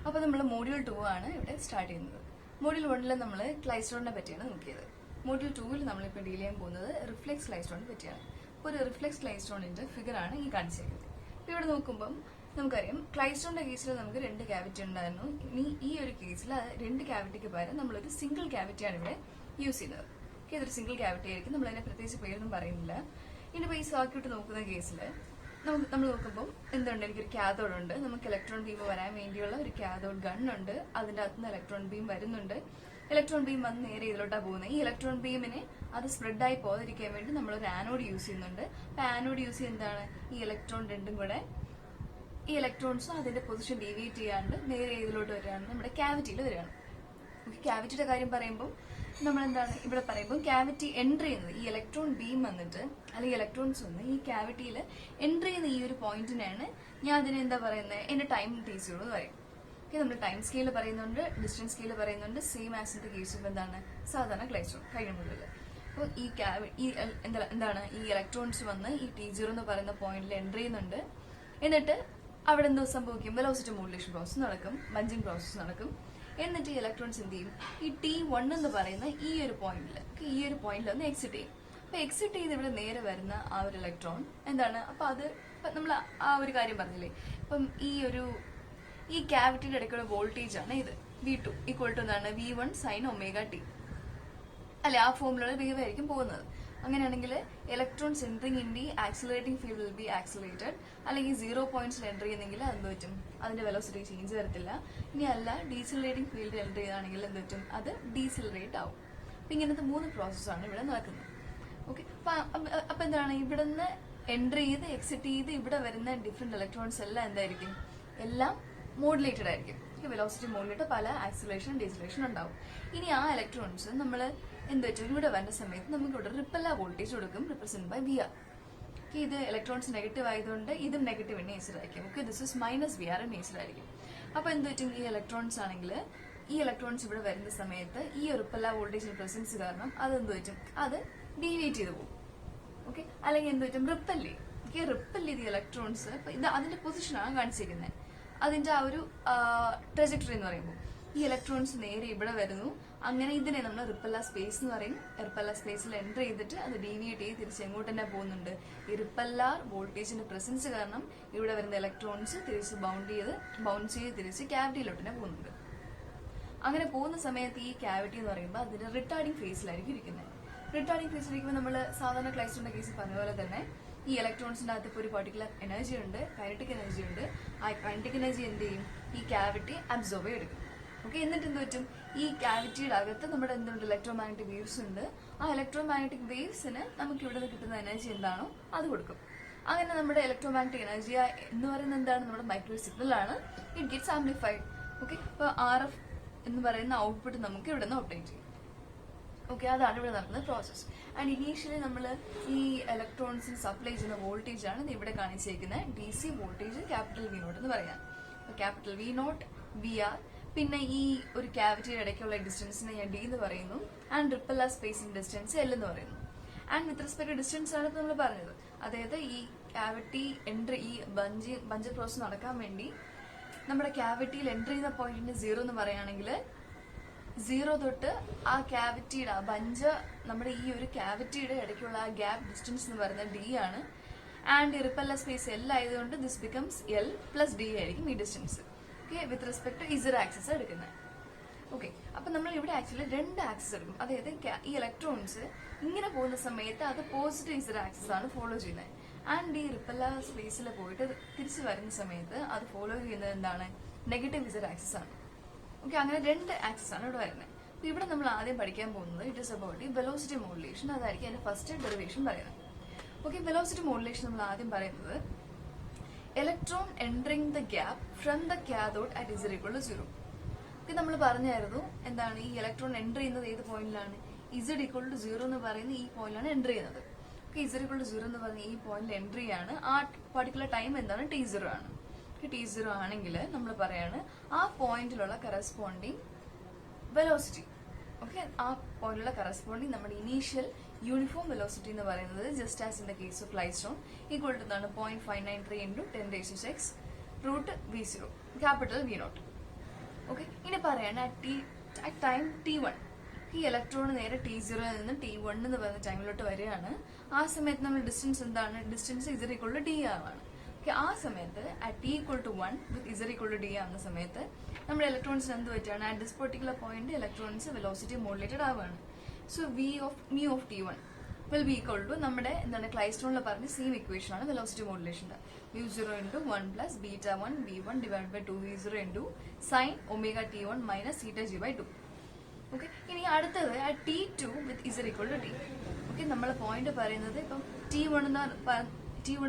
അപ്പോൾ നമ്മൾ മോഡ്യൂൾ 2 ആണ് ഇവിടെ സ്റ്റാർട്ട് ചെയ്യുന്നത്. മോഡ്യൂൾ 1 നമ്മൾ ക്ലൈസ്ട്രോണിനെ പറ്റിയാണ് നോക്കിയത്. മോഡ്യൂൾ 2 നമ്മളിപ്പോൾ ഡീൽ ചെയ്യാൻ പോകുന്നത് റിഫ്ലെക്സ് ക്ലൈസ്ട്രോണിനെ പറ്റിയാണ്. അപ്പോൾ ഒരു റിഫ്ലെക്സ് ക്ലൈസ്ട്രോണിന്റെ ഫിഗർ ആണ് ഈ കാണിച്ചേക്കുന്നത്. ഇപ്പോൾ ഇവിടെ നോക്കുമ്പം നമുക്കറിയാം ക്ലൈസ്ട്രോണിന്റെ കേസിൽ നമുക്ക് 2 ക്യാവിറ്റി ഉണ്ടായിരുന്നു. ഇനി ഈ ഒരു കേസിൽ 2 ക്യാവിറ്റിക്ക് പകരം നമ്മളൊരു സിംഗിൾ ക്യാവിറ്റിയാണ് ഇവിടെ യൂസ് ചെയ്യുന്നത്. ഇതൊരു സിംഗിൾ ക്യാവിറ്റി ആയിരിക്കും. നമ്മളതിനെ പ്രത്യേകിച്ച് പേരൊന്നും പറയുന്നില്ല. ഇനിയിപ്പോൾ ഈ സർക്യൂട്ട് നോക്കുന്ന കേസിൽ നമ്മൾ നോക്കുമ്പോൾ എന്തുണ്ട്, എനിക്കൊരു കാഥോഡ് ഉണ്ട്. നമുക്ക് ഇലക്ട്രോൺ ബീം വരാൻ വേണ്ടിയുള്ള ഒരു കാഥോഡ് ഗൺ ഉണ്ട്. അതിൻ്റെ അകത്തുനിന്ന് ഇലക്ട്രോൺ ബീം വരുന്നുണ്ട്. ഇലക്ട്രോൺ ബീം വന്ന് നേരെ ഇതിലോട്ടാണ് പോകുന്നത്. ഈ ഇലക്ട്രോൺ ബീമിനെ അത് സ്പ്രെഡായി പോകാതിരിക്കാൻ വേണ്ടി നമ്മളൊരു ആനോഡ് യൂസ് ചെയ്യുന്നുണ്ട്. അപ്പോൾ ആനോഡ് യൂസ് ചെയ്യുന്നതാണ് ഈ ഇലക്ട്രോൺ രണ്ടും കൂടെ ഈ ഇലക്ട്രോൺസും അതിന്റെ പൊസിഷൻ ഡീവിയേറ്റ് ചെയ്യാണ്ട് നേരെ ഇതിലോട്ട് വരികയാണ്, നമ്മുടെ ക്യാവിറ്റിയിൽ വരികയാണ്. ക്യാവിറ്റിയുടെ കാര്യം പറയുമ്പോൾ നമ്മൾ എന്താണ് ഇവിടെ പറയുമ്പോൾ ക്യാവിറ്റി എൻട്രി ചെയ്യുന്നത് ഈ ഇലക്ട്രോൺ ബീം വന്നിട്ട് അല്ലെങ്കിൽ ഇലക്ട്രോൺസ് വന്ന് ഈ ക്യാവിറ്റിയിൽ എൻട്രി ചെയ്യുന്ന ഈ ഒരു പോയിന്റിനാണ് ഞാൻ അതിനെ എന്താ പറയുന്നത്, എന്റെ ടൈം T0 എന്ന് പറയും. നമ്മൾ ടൈം സ്കെയിൽ പറയുന്നുണ്ട്, ഡിസ്റ്റൻസ് സ്കെയിൽ പറയുന്നുണ്ട്. സെയിം ആസിന്റെ കേസ് എന്താണ് സാധാരണ ക്ലൈസ്ട്രോൺ കഴിയുമ്പോൾ. അപ്പോൾ എന്താണ് ഈ ഇലക്ട്രോൺസ് വന്ന് ഈ T0 എന്ന് പറയുന്ന പോയിന്റിൽ എൻട്രി ചെയ്യുന്നുണ്ട്. എന്നിട്ട് അവിടെ എന്തോ സംഭവിക്കും, വെലോസിറ്റി മോഡുലേഷൻ പ്രോസസ് നടക്കും, ബഞ്ചിങ് പ്രോസസ് നടക്കും. എന്നിട്ട് ഈ ഇലക്ട്രോൺസ് എന്ത് ചെയ്യും, ഈ T1 എന്ന് പറയുന്ന ഈ ഒരു പോയിന്റിൽ ഒന്ന് എക്സിറ്റ് ചെയ്യും. അപ്പൊ എക്സിറ്റ് ചെയ്ത് ഇവിടെ നേരെ വരുന്ന ആ ഒരു ഇലക്ട്രോൺ എന്താണ്, അപ്പൊ അത് നമ്മൾ ആ ഒരു കാര്യം പറഞ്ഞില്ലേ, ഇപ്പം ഈ ക്യാവിറ്റിയുടെ ഇടയ്ക്കുള്ള വോൾട്ടേജ് ആണ് ഇത് V2 ഈക്വൽ ടു എന്താണ് V1 sin ω t അല്ലെ, ആ ഫോമിലുള്ള വേവ് ആയിരിക്കും പോകുന്നത്. അങ്ങനെയാണെങ്കിൽ electrons entering in the accelerating field will be accelerated. അല്ലെങ്കിൽ 0 പോയിന്റ്സിൽ എൻട്രി ചെയ്യുന്നെങ്കിൽ എന്ത് പറ്റും, അതിന്റെ വെലോസിറ്റി ചേഞ്ച് വരത്തില്ല. ഇനി അല്ല ഡീസിലറേറ്റിംഗ് ഫീൽഡിൽ എൻട്രി ചെയ്യുകയാണെങ്കിൽ എന്ത് പറ്റും, അത് ഡീസിലറേറ്റ് ആവും. അപ്പൊ ഇങ്ങനത്തെ 3 പ്രോസസ്സാണ് ഇവിടെ നടക്കുന്നത്. ഓക്കെ, അപ്പൊ എന്താണ് ഇവിടുന്ന് എൻട്രി ചെയ്ത് എക്സിറ്റ് ചെയ്ത് ഇവിടെ വരുന്ന ഡിഫറെന്റ് ഇലക്ട്രോൺസ് എല്ലാം എന്തായിരിക്കും, എല്ലാം മോഡുലേറ്റഡ് ആയിരിക്കും. വെലോസിറ്റി മോഡുലേറ്റ് പല ആക്സിലറേഷൻ ഡീസിലറേഷൻ ഉണ്ടാവും. ഇനി ആ ഇലക്ട്രോൺസ് നമ്മൾ എന്ത് പറ്റും, ഇവിടെ വരുന്ന സമയത്ത് നമുക്ക് ഇവിടെ റിപ്പല്ല വോൾട്ടേജ് കൊടുക്കും, റിപ്രസെന്റ് ബൈ VR. ഇത് ഇലക്ട്രോൺസ് നെഗറ്റീവ് ആയതുകൊണ്ട് ഇതും നെഗറ്റീവ് നേച്ചർ ആയിരിക്കും. Okay, this is -VR nature ആയിരിക്കും. അപ്പൊ എന്ത് പറ്റും, ഈ ഇലക്ട്രോൺസ് ആണെങ്കിൽ ഈ ഇലക്ട്രോൺസ് ഇവിടെ വരുന്ന സമയത്ത് ഈ റിപ്പല്ല വോൾട്ടേജിന്റെ പ്രസൻസ് കാരണം അത് എന്ത് പറ്റും, അത് ഡീവിയേറ്റ് ചെയ്ത് പോകും. ഓക്കെ, അല്ലെങ്കിൽ എന്ത് പറ്റും, റിപ്പൽ ചെയ്ത് ഇലക്ട്രോൺസ് ഇത് അതിന്റെ പൊസിഷനാണ് കാണിച്ചിരിക്കുന്നത്. അതിന്റെ ആ ഒരു ട്രജക്ടറി എന്ന് പറയുമ്പോൾ ഈ ഇലക്ട്രോൺസ് നേരെ ഇവിടെ വരുന്നു. അങ്ങനെ ഇതിനെ നമ്മൾ റിപ്പല്ല സ്പേസ് എന്ന് പറയും. റിപ്പല്ല സ്പേസിൽ എൻ്റർ ചെയ്തിട്ട് അത് ഡീവിയേറ്റ് ചെയ്ത് തിരിച്ച് എങ്ങോട്ട് തന്നെ പോകുന്നുണ്ട്, ഈ റിപ്പല്ലാർ വോൾട്ടേജിന്റെ പ്രസൻസ് കാരണം ഇവിടെ വരുന്ന ഇലക്ട്രോൺസ് തിരിച്ച് ബൗൺസ് ചെയ്ത് തിരിച്ച് ക്യാവിറ്റിയിലോട്ട് തന്നെ പോകുന്നുണ്ട്. അങ്ങനെ പോകുന്ന സമയത്ത് ഈ ക്യാവിറ്റി എന്ന് പറയുമ്പോൾ അതിന്റെ റിട്ടാർഡിംഗ് ഫേസിലായിരിക്കും ഇരിക്കുന്നത്. റിട്ടാർഡിംഗ് ഫേസിലിരിക്കുമ്പോൾ നമ്മൾ സാധാരണ ക്ലൈസ്ട്രോണിന്റെ കേസിൽ പറഞ്ഞ പോലെ തന്നെ ഈ ഇലക്ട്രോൺസിന്റെ അകത്ത് ഇപ്പോൾ ഒരു പർട്ടിക്കുലർ എനർജി ഉണ്ട്, കൈനറ്റിക് എനർജി ഉണ്ട്. ആ കൈനറ്റിക് എനർജി എന്ത് ചെയ്യും, ഈ ക്യാവിറ്റി അബ്സോർബ് ചെയ്തെടുക്കും. ഓക്കെ, എന്നിട്ട് എന്ത് പറ്റും, ഈ ക്യാവിറ്റിയുടെ അകത്ത് നമ്മുടെ എന്തുണ്ട്, ഇലക്ട്രോമാഗ്നറ്റിക് വേവ്സ് ഉണ്ട്. ആ ഇലക്ട്രോമാഗ്നറ്റിക് വേവ്സിന് നമുക്ക് ഇവിടെ നിന്ന് കിട്ടുന്ന എനർജി എന്താണോ അത് കൊടുക്കും. അങ്ങനെ നമ്മുടെ ഇലക്ട്രോമാഗ്നറ്റിക് എനർജി എന്ന് പറയുന്നത് എന്താണ്, നമ്മുടെ മൈക്രോവേവ് സിഗ്നൽ ആണ്. It gets amplified. ഓക്കെ, അപ്പോൾ RF എന്ന് പറയുന്ന ഔട്ട്പുട്ട് നമുക്ക് ഇവിടെ നിന്ന് ഒബ്റ്റെയിൻ ചെയ്യും. ഓക്കെ, അതാണ് ഇവിടെ നടക്കുന്ന പ്രോസസ്. ആൻഡ് ഇനീഷ്യലി നമ്മൾ ഈ ഇലക്ട്രോൺസിന് സപ്ലൈ ചെയ്യുന്ന വോൾട്ടേജ് ആണ് ഇവിടെ കാണിച്ചിരിക്കുന്നത് DC വോൾട്ടേജ് V0 എന്ന് പറയാം. V0 VR. പിന്നെ ഈ ഒരു ക്യാവിറ്റിയുടെ ഇടയ്ക്കുള്ള ഡിസ്റ്റൻസിനെ ഞാൻ D എന്ന് പറയുന്നു. ആൻഡ് റിപ്പല്ല സ്പേസിന്റെ ഡിസ്റ്റൻസ് L എന്ന് പറയുന്നു. ആൻഡ് വിത്ത് റെസ്പെക്ട് ഡിസ്റ്റൻസ് ആണ് നമ്മൾ പറഞ്ഞത്. അതായത് ഈ ക്യാവിറ്റി എൻട്രി ഈ ബഞ്ച് പ്രോസസ് നടക്കാൻ വേണ്ടി നമ്മുടെ ക്യാവിറ്റിയിൽ എൻട്രി ചെയ്യുന്ന പോയിന്റിന് 0 എന്ന് പറയുകയാണെങ്കിൽ 0 തൊട്ട് ആ ക്യാവിറ്റിയുടെ ബഞ്ച് നമ്മുടെ ഈ ഒരു ക്യാവിറ്റിയുടെ ഇടയ്ക്കുള്ള ആ ഗ്യാപ്പ് ഡിസ്റ്റൻസ് എന്ന് പറയുന്നത് D ആണ്. ആൻഡ് റിപ്പല്ല സ്പേസ് L ആയതുകൊണ്ട് ദിസ് ബിക്കംസ് L + D ആയിരിക്കും ഈ distance. Okay, with respect Z axis എടുക്കുന്നത്. ഓക്കെ, അപ്പൊ നമ്മൾ ഇവിടെ ആക്ച്വലി 2 ആക്സിസ് എടുക്കും. അതായത് ഈ ഇലക്ട്രോൺസ് ഇങ്ങനെ പോകുന്ന സമയത്ത് അത് പോസിറ്റീവ് Z ആക്സിസ് ആണ് ഫോളോ ചെയ്യുന്നത്. ആൻഡ് ഈ റിപ്പല്ല സ്പേസിൽ പോയിട്ട് തിരിച്ചു വരുന്ന സമയത്ത് അത് ഫോളോ ചെയ്യുന്നത് എന്താണ്, നെഗറ്റീവ് Z ആക്സിസ് ആണ്. ഓക്കെ, അങ്ങനെ 2 ആക്സിസ് ആണ് ഇവിടെ വരുന്നത്. അപ്പൊ ഇവിടെ നമ്മൾ ആദ്യം പഠിക്കാൻ പോകുന്നത് ഇറ്റ് ഇസ് അബൌട്ട് ഈ വെലോസിറ്റി മോഡുലേഷൻ. അതായിരിക്കും അതിന്റെ ഫസ്റ്റ് ഡെറിവേഷൻ പറയുന്നത്. ഓക്കെ, വെലോസിറ്റി മോഡുലേഷൻ നമ്മൾ ആദ്യം പറയുന്നത് electron entering the gap from the cathode at Z = 0. Okay, നമ്മൾ പറഞ്ഞായിരുന്നു എന്താണ് ഈ ഇലക്ട്രോൺ എൻട്രി ചെയ്യുന്നത് ഏത് പോയിന്റിലാണ്, Z = 0 എന്ന് പറയുന്ന ഈ പോയിന്റിലാണ് എൻട്രി ചെയ്യുന്നത്. ഓക്കെ, Z = 0 എന്ന് പറയുന്ന ഈ പോയിന്റിൽ എൻട്രി ആണ്. ആ പർട്ടിക്കുലർ ടൈം എന്താണ്, T0 ആണ്. T0 ആണെങ്കിൽ നമ്മൾ പറയാണ് ആ പോയിന്റിലുള്ള കറസ്പോണ്ടിങ് വെലോസിറ്റി. ഓക്കെ, ആ പോയിന്റിലുള്ള കറസ്പോണ്ടിങ് നമ്മുടെ ഇനീഷ്യൽ യൂണിഫോം വെലോസിറ്റി എന്ന് പറയുന്നത് just as in the case of klystron equal to 0.593 × 10⁶ √V0 V0. Okay, ഇനി പറയാണ് അറ്റ് ടൈം T1 ഈ ഇലക്ട്രോൺ നേരെ T0 നിന്ന് T1 എന്ന് പറയുന്ന ടൈമിലോട്ട് വരികയാണ്. ആ സമയത്ത് നമ്മൾ ഡിസ്റ്റൻസ് എന്താണ്? Distance Z=D ആവാണ്. ഓക്കെ, ആ സമയത്ത് അറ്റ് T=1 വിത്ത് Z=D ആവുന്ന സമയത്ത് നമ്മുടെ ഇലക്ട്രോൺസിന് എന്ത് പറ്റുകയാണ്? At this particular point electrons velocity modulated ആവുകയാണ്. So mu of T1 will be equal to നമ്മുടെ എന്താണ് ക്ലൈസ്ട്രോണിൽ പറഞ്ഞ സെയിം ഇക്വേഷൻ ആണ് velocity മോഡുലേഷന്റെ. mu0 into 1 plus beta 1 v1 divided by 2v0 into sin omega T1 minus theta g by 2. Okay, ഇനി അടുത്തത് T2 with Z=D. Okay, നമ്മളെ point പറയുന്നത് ഇപ്പം T1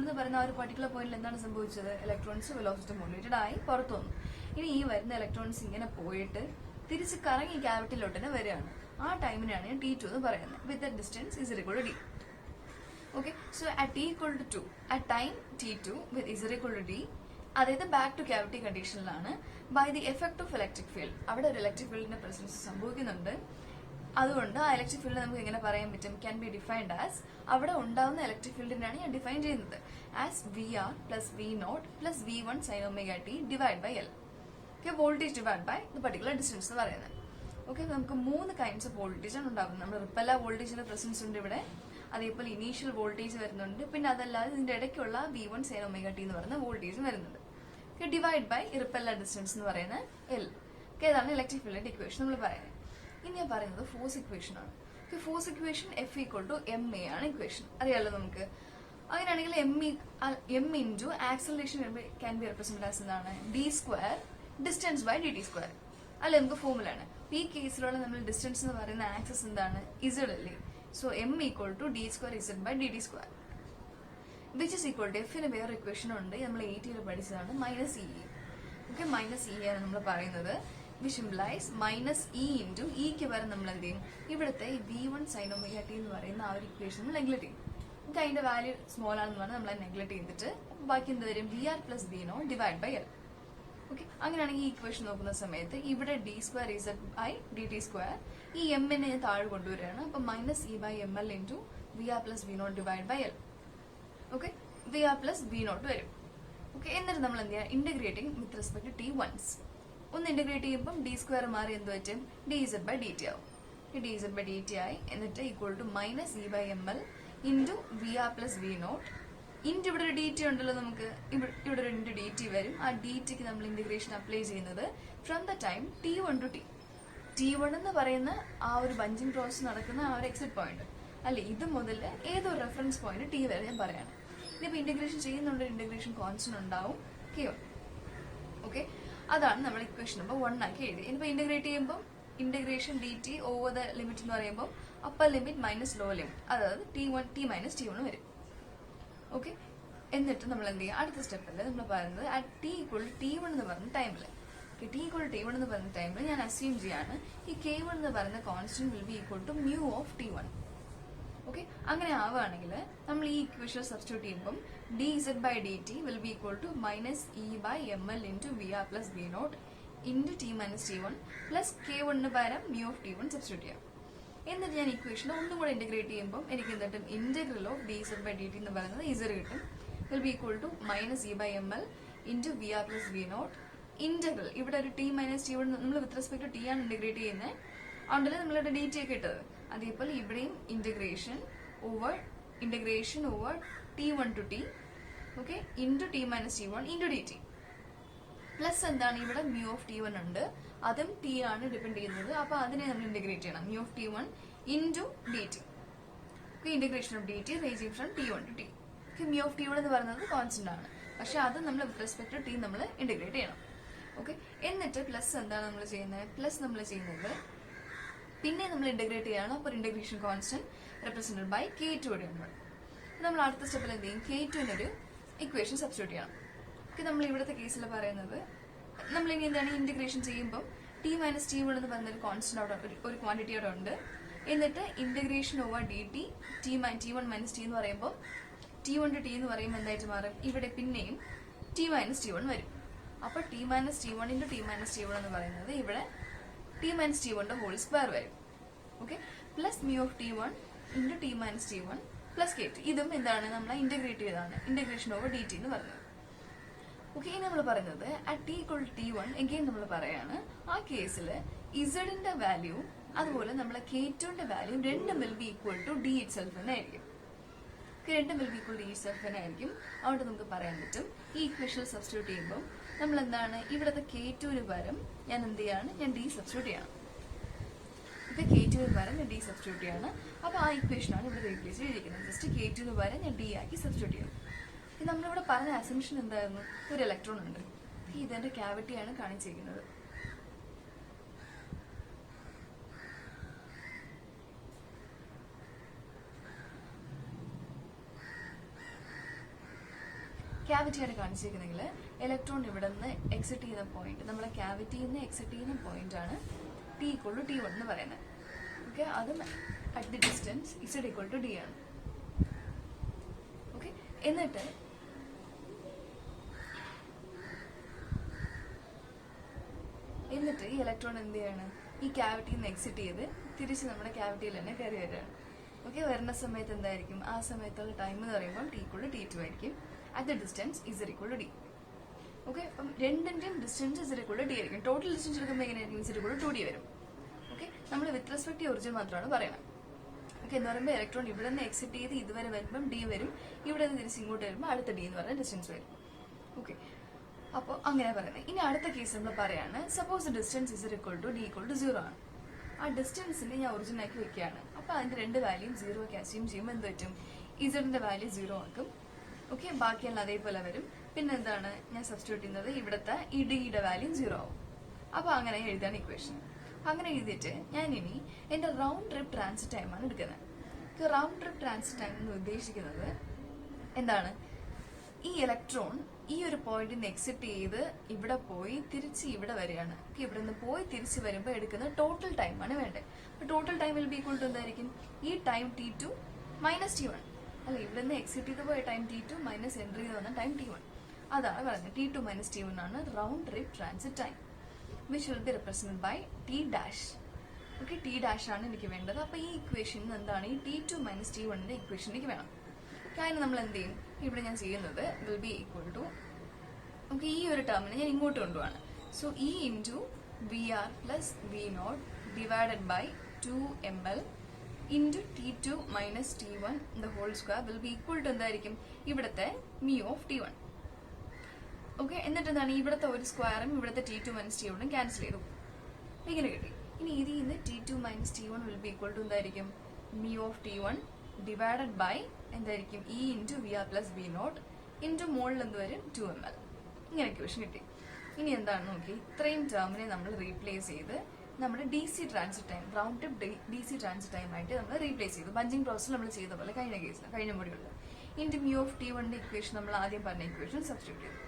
എന്ന് പറയുന്ന ആ ഒരു പർട്ടിക്കുലർ പോയിന്റിൽ എന്താണ് സംഭവിച്ചത്? ഇലക്ട്രോൺസ് വെലോസിറ്റി മോഡുലേറ്റഡ് ആയി പുറത്തു വന്നു. ഇനി ഈ വരുന്ന ഇലക്ട്രോൺസ് ഇങ്ങനെ പോയിട്ട് തിരിച്ച് കറങ്ങി ക്യാവിറ്റിയിലോട്ട് തന്നെ വരികയാണ്. ആ ടൈമിനാണ് ഞാൻ T2 എന്ന് പറയുന്നത് with distance Z=D. Okay, so at T=2 at time T2 with Z=D, അതായത് ബാക്ക് ടു ക്യാവിറ്റി കണ്ടീഷനിലാണ്. By the effect of electric field, അവിടെ ഒരു ഇലക്ട്രിക് ഫീൽഡിന്റെ പ്രസൻസ് സംഭവിക്കുന്നുണ്ട്. അതുകൊണ്ട് ആ ഇലക്ട്രിക് ഫീൽഡ് നമുക്ക് എങ്ങനെ പറയാൻ പറ്റും? ക്യാൻ ബി ഡിഫൈൻഡ് ആസ്, അവിടെ ഉണ്ടാവുന്ന ഇലക്ട്രിക് ഫീൽഡിനാണ് ഞാൻ ഡിഫൈൻ ചെയ്യുന്നത് as VR plus V0 plus V1 sin omega t divide by L. Okay, voltage divide by the particular distance എന്ന് പറയുന്നത്. ഓക്കെ, നമുക്ക് 3 കൈൻഡ്സ് ഓഫ് വോൾട്ടേജ് ആണ് ഉണ്ടാകുന്നത്. നമ്മൾ റിപ്പല്ല വോൾട്ടേജിന്റെ പ്രസൻസ് ഉണ്ട് ഇവിടെ, അതേപോലെ ഇനീഷ്യൽ വോൾട്ടേജ് വരുന്നുണ്ട്, പിന്നെ അതല്ലാതെ ഇതിന്റെ ഇടയ്ക്കുള്ള V1 sin omega t എന്ന് പറയുന്ന വോൾട്ടേജ് വരുന്നുണ്ട്. Okay, divide by repeller distance എന്ന് പറയുന്ന L. ഓക്കെ, അതാണ് ഇലക്ട്രിക് ഫീൽഡിന്റെ ഇക്വേഷൻ നമ്മൾ പറയുന്നത്. ഇനി ഞാൻ പറയുന്നത് ഫോഴ്സ് ഇക്വേഷൻ ആണ്. ഓക്കെ, ഫോഴ്സ് ഇക്വേഷൻ F=ma ആണ് ഇക്വേഷൻ, അറിയാലോ നമുക്ക്. അങ്ങനെയാണെങ്കിൽ m into acceleration can be represent as എന്താണ്? d² distance by dt². അല്ല, നമുക്ക് ഫോർമുല ആണ്. ഈ കേസിലുള്ള നമ്മൾ ഡിസ്റ്റൻസ് എന്ന് പറയുന്ന ആക്സസ് എന്താണ്? Z അല്ലേ? So m d² Z by dt², which is equal to എഫിന് വേറെ ഇക്വേഷൻ ഉണ്ട്, നമ്മൾ 80 പഠിച്ചതാണ്, -E. ഓക്കെ, -E ആണ് നമ്മൾ പറയുന്നത്, വിച്ച് ഇംപ്ലൈസ് -E ഇൻറ്റു ഇക്ക് വരെ നമ്മൾ എന്ത് ചെയ്യും? ഇവിടുത്തെ V1 sin omega t എന്ന് പറയുന്ന ആ ഒരു ഇക്വേഷൻ നമ്മൾ നെഗ്ലക്ട് ചെയ്യും. നമുക്ക് അതിന്റെ വാല്യൂ സ്മോൾ ആണെന്ന് പറഞ്ഞാൽ നമ്മൾ നെഗ്ലക്ട് ചെയ്തിട്ട് ബാക്കി എന്ത് വരും? VR plus V0 divide by L. Okay, അങ്ങനെയാണെങ്കിൽ ഈ ഇക്വേഷൻ നോക്കുന്ന സമയത്ത് ഇവിടെ d² Z by dt², ഈ m നെ താഴെ കൊണ്ടുവരികയാണ്. അപ്പൊ -E by ml into VR plus V0 divide by L. Okay, VR plus V0 വരും. ഓക്കെ, എന്നിട്ട് നമ്മൾ എന്ത് ചെയ്യുക? Integrating with respect to T1s. ഒന്ന് ഇന്റഗ്രേറ്റ് ചെയ്യുമ്പോൾ d² മാറി എന്ത് പറ്റും? dz by dt ആവും. dz by dt ആയി, എന്നിട്ട് equal to -E by ml into VR plus V0 into ഇവിടെ ഒരു dt ഉണ്ടല്ലോ, നമുക്ക് ഇവിടെ ഒരു dt വരും. ആ dtക്ക് നമ്മൾ ഇന്റഗ്രേഷൻ അപ്ലൈ ചെയ്യുന്നത് from the time T1 to T1 എന്ന് പറയുന്ന ആ ഒരു ബഞ്ചിങ് പ്രോസസ് നടക്കുന്ന ആ ഒരു എക്സിറ്റ് പോയിന്റ് അല്ലെ, ഇത് മുതൽ ഏതോ റെഫറൻസ് പോയിന്റ് T വരെ ഞാൻ പറയാണ്. ഇനിയിപ്പോൾ ഇന്റഗ്രേഷൻ ചെയ്യുന്നുണ്ട്, ഇന്റഗ്രേഷൻ കോൺസ്റ്റന്റ് ഉണ്ടാവും K1. ഓക്കെ, അതാണ് നമ്മൾ ഇക്വേഷൻ നമ്പർ 1 ആക്കി എഴുതി. ഇനിയിപ്പോൾ ഇന്റഗ്രേറ്റ് ചെയ്യുമ്പോൾ integration dt over the limit എന്ന് പറയുമ്പോൾ upper limit minus low limit, അതായത് T മൈനസ് T1 വരും. ഓക്കെ, എന്നിട്ട് നമ്മൾ എന്ത് ചെയ്യുക? അടുത്ത സ്റ്റെപ്പിൽ നമ്മൾ പറയുന്നത് അറ്റ് T=T1 എന്ന് പറഞ്ഞ ടൈമിൽ, T=T1 എന്ന് പറഞ്ഞ ടൈമിൽ ഞാൻ അസ്യൂം ചെയ്യാണ് ഈ K1 എന്ന് പറയുന്ന constant will be equal to mu of T1. Okay, അങ്ങനെ ആവുകയാണെങ്കിൽ നമ്മൾ ഈ ഇക്വേഷൻ സബ്സ്റ്റിറ്റ്യൂട്ട് ചെയ്യുമ്പോൾ dz by dt will be equal to -E by ml into VR plus V0 into T minus T1 plus K1 പകരം mu of T1 substitute ചെയ്യാം. എന്നിട്ട് ഞാൻ equation ഒന്നും കൂടെ ഇന്റഗ്രേറ്റ് ചെയ്യുമ്പോൾ എനിക്ക് എന്തിട്ടും? Integral of dz by dt എന്ന് പറയുന്നത് Z കിട്ടും, will be equal to -E by ml into VR plus V0 integral, ഇവിടെ ഒരു T മൈനസ് T1 നമ്മൾ വിത്ത് റെസ്പെക്ട് ടു T ആണ് ഇന്റഗ്രേറ്റ് ചെയ്യുന്നത്, അതുകൊണ്ടല്ലേ നമ്മളിവിടെ dt ഒക്കെ ഇട്ടത്. അതേപോലെ ഇവിടെയും integration over T1 to T, okay, into T minus T1 into dt plus എന്താണ്? ഇവിടെ mu ഓഫ് T1 ഉണ്ട്, അതും T ആണ് ഡിപെൻഡ് ചെയ്യുന്നത്, അപ്പൊ അതിനെ നമ്മൾ ഇന്റഗ്രേറ്റ് ചെയ്യണം. mu of T1 into dt, integration of dt ranging from T1 to T. mu of T1 എന്ന് പറയുന്നത് കോൺസ്റ്റന്റ് ആണ്, പക്ഷെ അത് നമ്മൾ വിത്ത് റെസ്പെക്ട് ടു T നമ്മൾ ഇന്റഗ്രേറ്റ് ചെയ്യണം. ഓക്കെ, എന്നിട്ട് പ്ലസ് എന്താണ് നമ്മൾ ചെയ്യുന്നത്? പ്ലസ് നമ്മൾ ചെയ്യുന്നത് പിന്നെ നമ്മൾ ഇന്റഗ്രേറ്റ് ചെയ്യണം. അപ്പോൾ integration constant represented by K2 ഇവിടെ ഉണ്ട്. നമ്മൾ അടുത്ത സ്റ്റെപ്പിൽ എന്ത് ചെയ്യും? K2-നൊരു ഇക്വേഷൻ സബ്സ്റ്റിറ്റ്യൂട്ട് ചെയ്യണം. ഓക്കെ, നമ്മൾ ഇവിടുത്തെ കേസിൽ പറയുന്നത് നമ്മൾ ഇനി എന്താണ് ഇന്റഗ്രേഷൻ ചെയ്യുമ്പോൾ T മൈനസ് T1 എന്ന് പറയുന്ന ഒരു കോൺസ്റ്റന്റ് അവിടെ ഒരു ക്വാണ്ടിറ്റി അവിടെ ഉണ്ട്. എന്നിട്ട് integration over dt T1 minus T എന്ന് പറയുമ്പോൾ T1 ടു T എന്ന് പറയുമ്പോൾ എന്തായിട്ട് മാറും? ഇവിടെ പിന്നെയും T മൈനസ് T1 വരും. അപ്പോൾ T minus T1 into T minus T1 എന്ന് പറയുന്നത് ഇവിടെ T minus T1 whole square വരും. Okay, plus mu of T1 into T minus T1 plus K2. ഇതും എന്താണ്? നമ്മൾ ഇന്റഗ്രേറ്റ് ചെയ്തതാണ്, ഇന്റഗ്രേഷൻ ഓവർ dt എന്ന് പറയുന്നത്. ഓക്കെ, ഇനി നമ്മൾ പറയുന്നത് at T equal to T1 again നമ്മൾ പറയാണ് ആ കേസിൽ ഇസഡിന്റെ വാല്യൂ അതുപോലെ നമ്മളെ K2ന്റെ വാല്യൂ രണ്ടും will be equal to D itself തന്നെ ആയിരിക്കും. രണ്ടും will be equal D itself തന്നെ ആയിരിക്കും. അതുകൊണ്ട് നമുക്ക് പറയാൻ പറ്റും ഈ ഇക്വേഷൻ സബ്സ്റ്റിറ്റ്യൂട്ട് ചെയ്യുമ്പോൾ നമ്മൾ എന്താണ് ഇവിടുത്തെ K2ന് പകരം ഞാൻ എന്ത് ചെയ്യാണ്, ഞാൻ ഡി സബ്സ്റ്റിറ്റ്യൂട്ട് ചെയ്യണം. K2ന് പകരം ഞാൻ ഡി സബ്സ്റ്റിറ്റ്യൂട്ട് ചെയ്യാണ്. അപ്പോൾ ആ ഇക്വേഷനാണ് ഇവിടെ റീപ്ലേസ് ചെയ്തിരിക്കുന്നത്. ജസ്റ്റ് K2ന് പകരം ഞാൻ ഡി ആക്കി സബ്സ്റ്റിറ്റ്യൂട്ട് ചെയ്യും. നമ്മളിവിടെ പറഞ്ഞ അസംഷൻ എന്തായിരുന്നു, ഒരു ഇലക്ട്രോൺ ഉണ്ട്, ഇതിന്റെ ക്യാവിറ്റിയാണ് കാണിച്ചിരിക്കുന്നത്. ക്യാവിറ്റിയാണ് കാണിച്ചിരിക്കുന്നെങ്കിൽ ഇലക്ട്രോൺ ഇവിടെ നിന്ന് എക്സിറ്റ് ചെയ്യുന്ന പോയിന്റ്, നമ്മളെ ക്യാവിറ്റിയിൽ നിന്ന് എക്സിറ്റ് ചെയ്യുന്ന പോയിന്റ് ആണ് T ഈക്വൽ ടു T1 എന്ന് പറയുന്നത്. ഓക്കെ, അതും at the distance Z equal to D ആണ്. ഓക്കെ, എന്നിട്ട് ഈ ഇലക്ട്രോൺ എന്ത് ചെയ്യാണ്, ഈ ക്യാവിറ്റിയിൽ നിന്ന് എക്സിറ്റ് ചെയ്ത് തിരിച്ച് നമ്മുടെ ക്യാവിറ്റിയിൽ തന്നെ കയറി വരികയാണ്. ഓക്കെ, വരുന്ന സമയത്ത് എന്തായിരിക്കും, ആ സമയത്തുള്ള ടൈം എന്ന് പറയുമ്പോൾ T ഈക്വൽ ടു T2 ആയിരിക്കും. At the distance Z equal to D. Okay, അപ്പം രണ്ടിന്റെയും distance Z equal to D ആയിരിക്കും. ടോട്ടൽ ഡിസ്റ്റൻസ് എടുക്കുമ്പോൾ എങ്ങനെയായിരിക്കും, Z ഈക്വൽ ടു 2D വരും. ഓക്കെ, നമ്മൾ വിത്ത് റെസ്പെക്ട് ടു ഒറിജിൻ മാത്രമാണ് പറയുന്നത്. ഓക്കെ, എന്ന് പറയുമ്പോൾ ഇലക്ട്രോൺ ഇവിടെ നിന്ന് എക്സിറ്റ് ചെയ്ത് ഇതുവരെ വരുമ്പം D വരും, ഇവിടെ നിന്ന് തിരിച്ച് ഇങ്ങോട്ട് വരുമ്പോൾ അടുത്ത D എന്ന് പറയുന്ന ഡിസ്റ്റൻസ് വരും. ഓക്കെ, അപ്പോൾ അങ്ങനെ പറയുന്നത്. ഇനി അടുത്ത കേസ് നമ്മൾ പറയാണ്, suppose distance Z equal to D equal to 0 ആണ്. ആ ഡിസ്റ്റൻസിനെ ഞാൻ ഒറിജിൻ ആക്കി വെക്കുകയാണ്. അപ്പോൾ അതിന്റെ രണ്ട് വാല്യൂ 0 ആക്കി അസ്യൂം ചെയ്യുമ്പോൾ എന്ത് പറ്റും, ഇസഡിന്റെ വാല്യൂ 0 ആക്കും. ഓക്കെ, ബാക്കിയെല്ലാം അതേപോലെ വരും. പിന്നെ എന്താണ് ഞാൻ സബ്സ്റ്റിറ്റ്യൂട്ട് ചെയ്യുന്നത്, ഇവിടുത്തെ ഈ ഡിയുടെ വാല്യൂ 0 ആവും. അപ്പോൾ അങ്ങനെ എഴുതാണ് ഇക്വേഷൻ. അങ്ങനെ എഴുതിയിട്ട് ഞാൻ ഇനി എന്റെ റൗണ്ട് ട്രിപ്പ് ട്രാൻസിറ്റ് ടൈമാണ് എടുക്കുന്നത്. റൗണ്ട് ട്രിപ്പ് ട്രാൻസിറ്റ് ടൈം എന്ന് ഉദ്ദേശിക്കുന്നത് എന്താണ്, ഈ ഇലക്ട്രോൺ ഈ ഒരു പോയിന്റിൽ നിന്ന് എക്സിറ്റ് ചെയ്ത് ഇവിടെ പോയി തിരിച്ച് ഇവിടെ വരികയാണ്. ഇവിടെ നിന്ന് പോയി തിരിച്ച് വരുമ്പോൾ എടുക്കുന്ന ടോട്ടൽ ടൈമാണ് വേണ്ടത്. അപ്പോൾ total time will be equal to എന്തായിരിക്കും, ഈ ടൈം T2 മൈനസ് T1 അല്ല, ഇവിടെ നിന്ന് എക്സിറ്റ് ചെയ്ത് പോയ ടൈം T2 മൈനസ് എൻട്രി ചെയ്ത് വന്ന ടൈം T1. അതാണ് പറയുന്നത്. T2 മൈനസ് T1 ആണ് round trip transit time, which will be represented by T'. Okay, T' ആണ് എനിക്ക് വേണ്ടത്. അപ്പോൾ ഈ ഇക്വേഷൻ എന്താണ്, ഈ T2 മൈനസ് T1ന്റെ ഇക്വേഷൻ എനിക്ക് വേണം. കാരണം നമ്മൾ എന്ത് ചെയ്യും, ഇവിടെ ഞാൻ ചെയ്യുന്നത് വിൽ ബി ഈക്വൽ ടു, നമുക്ക് ഈ ഒരു ടേമിനെ ഞാൻ ഇങ്ങോട്ട് കൊണ്ടുപോവാണ്. So E into VR plus V0 divided by 2ml into T2 minus T1 the whole square will be equal to എന്തായിരിക്കും, ഇവിടുത്തെ μ ഓഫ് T1. ഓക്കെ, എന്നിട്ട് എന്താണ്, ഇവിടുത്തെ ഒരു സ്ക്വയറും ഇവിടുത്തെ T2 മൈനസ് T1 ക്യാൻസൽ ചെയ്തു, ഇങ്ങനെ കിട്ടി. ഇനി ഇതിൽ നിന്ന് T2 minus T1 will be equal to എന്തായിരിക്കും, μ ഓഫ് T1 ഡിവൈഡഡ് ബൈ എന്തായിരിക്കും, E into VR plus V0 into മോളിൽ എന്ത് വരും 2ml. ഇങ്ങനെ ഇക്വേഷൻ കിട്ടി. ഇനി എന്താണ് നോക്കി, ഇത്രയും ടേമിനെ നമ്മൾ റീപ്ലേസ് ചെയ്ത് നമ്മുടെ DC transit time, round trip DC transit time ആയിട്ട് നമ്മൾ റീപ്ലേസ് ചെയ്തു. ബഞ്ചിങ് പ്രോസസ് നമ്മൾ ചെയ്ത പോലെ കഴിഞ്ഞ കേസിൽ, കഴിഞ്ഞ മൊഡ്യൂളിൽ. ഇൻറ്റു μ ഓഫ് T1ന്റെ ഇക്വേഷൻ നമ്മൾ ആദ്യം പറഞ്ഞ ഇക്വേഷൻ സബ്സ്റ്റിറ്റ്യൂട്ട് ചെയ്തു.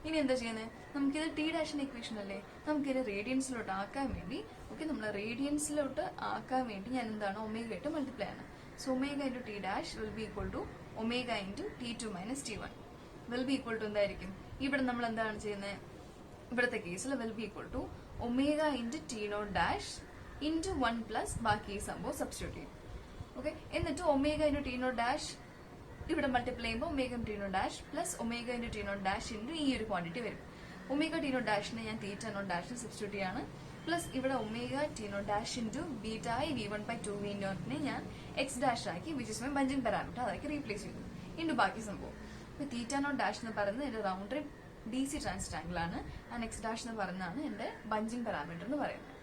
ഇനി എന്താ ചെയ്യുന്നത്, നമുക്കിത് T' ഇക്വേഷൻ അല്ലേ, നമുക്കിത് റേഡിയൻസിലോട്ട് ആക്കാൻ വേണ്ടി, ഓക്കെ, നമ്മൾ റേഡിയൻസിലോട്ട് ആക്കാൻ വേണ്ടി ഞാൻ എന്താണ് ഒമേഗ ആയിട്ട് മൾട്ടിപ്ലൈ ആണ്. So omega into T' will be equal to omega into T2 minus T1 will be equal to എന്തായിരിക്കും, ഇവിടെ നമ്മൾ എന്താണ് ചെയ്യുന്നത്, ഇവിടുത്തെ കേസിൽ will be equal to omega into T0' into 1 plus ബാക്കി ഈ സംഭവം സബ്സ്റ്റിറ്റ്യൂട്ട് ചെയ്യും. ഓക്കെ, എന്നിട്ട് ഒമേഗ ഇൻറ്റു T0' ഇവിടെ മൾട്ടിപ്ലൈ ചെയ്യുമ്പോൾ omega T0' plus omega into T0' into ഈ ഒരു ക്വാണ്ടിറ്റി വരും. ഒമേഗ T0' ഞാൻ θ0' സബ്സ്റ്റിറ്റ്യൂട്ട് ചെയ്യാണ്. പ്ലസ് ഇവിടെ omega T0' into ബീറ്റായി V1/2 V0 ഞാൻ x' ആക്കി, which is my bunching parameter, അതാക്കി റീപ്ലേസ് ചെയ്തു. ഇൻറ്റു ബാക്കി സംഭവം. ഇപ്പോൾ θ0' എന്ന് പറയുന്നത് എന്റെ round trip DC transit angle ആണ്, ആൻഡ് x' എന്ന് പറയുന്നതാണ് എന്റെ ബഞ്ചിങ് പാരാമീറ്റർ എന്ന് പറയുന്നത്.